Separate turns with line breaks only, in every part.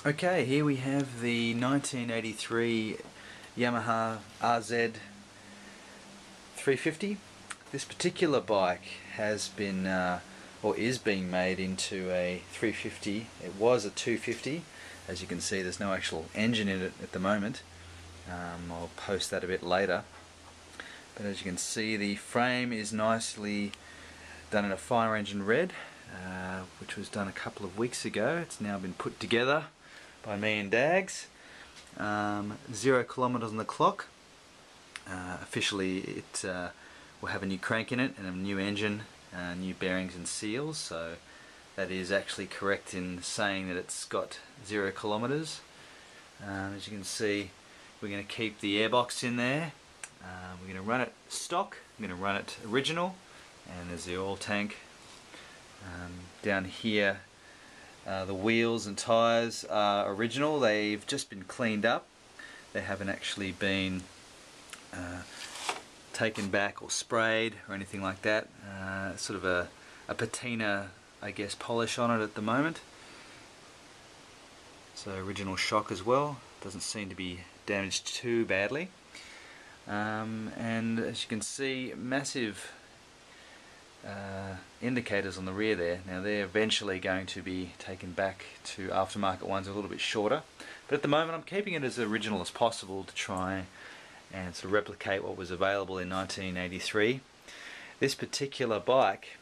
Okay, here we have the 1983 Yamaha RZ 350. This particular bike has been or is being made into a 350. It was a 250. As you can see, there's no actual engine in it at the moment. I'll post that a bit later. But as you can see, the frame is nicely done in a fire engine red, which was done a couple of weeks ago. It's now been put together by me and Dags. 0 kilometers on the clock. Officially it will have a new crank in it and a new engine, new bearings and seals, so that is actually correct in saying that it's got 0 kilometers. As you can see, we're going to keep the airbox in there. We're going to run it stock, I'm going to run it original, and there's the oil tank. Down here the wheels and tyres are original. They've just been cleaned up. They haven't actually been taken back or sprayed or anything like that. Sort of a patina, I guess, polish on it at the moment. So original shock as well. Doesn't seem to be damaged too badly. And as you can see, massive indicators on the rear there. Now they're eventually going to be taken back to aftermarket ones a little bit shorter, but at the moment I'm keeping it as original as possible to try and sort of replicate what was available in 1983. This particular bike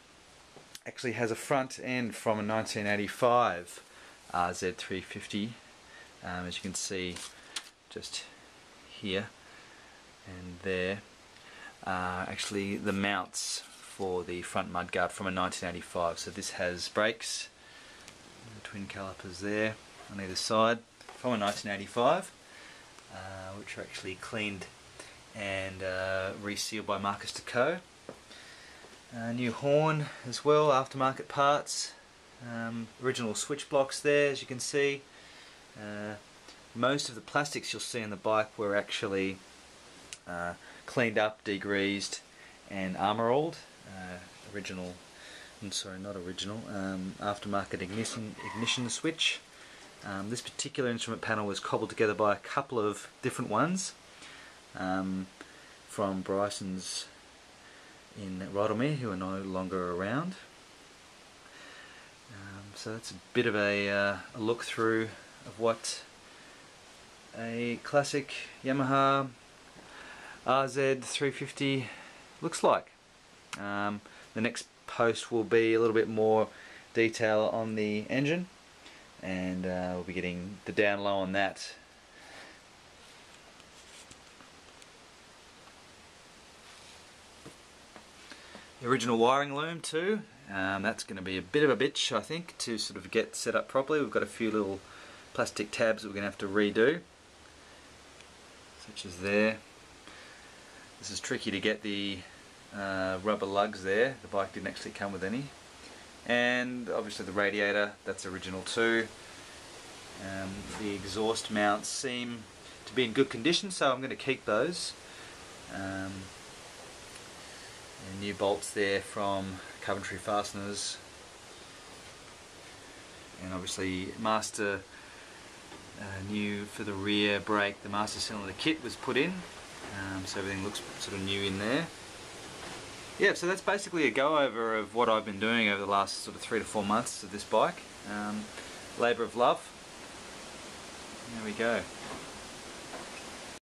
actually has a front end from a 1985 RZ350, as you can see just here and there. Actually the mounts for the front mudguard from a 1985. So this has brakes, twin calipers there on either side from a 1985, which are actually cleaned and resealed by Marcus & Co. New horn as well, aftermarket parts, original switch blocks there, as you can see. Most of the plastics you'll see on the bike were actually cleaned up, degreased and armour-alled. Original, I'm sorry, not original, aftermarket ignition switch. This particular instrument panel was cobbled together by a couple of different ones from Bryson's in Rydalmere, who are no longer around. So that's a bit of a look through of what a classic Yamaha RZ 350 looks like. The next post will be a little bit more detail on the engine, and we'll be getting the down low on that. The original wiring loom too, that's going to be a bit of a bitch, I think, to sort of get set up properly. We've got a few little plastic tabs that we're going to have to redo, such as there. This is tricky to get the rubber lugs there. The bike didn't actually come with any. And obviously the radiator, that's original too. The exhaust mounts seem to be in good condition, so I'm going to keep those. And new bolts there from Coventry Fasteners. And obviously master new for the rear brake, the master cylinder kit was put in. So everything looks sort of new in there. Yeah, so that's basically a go over of what I've been doing over the last sort of 3 to 4 months of this bike. Labour of love. There we go.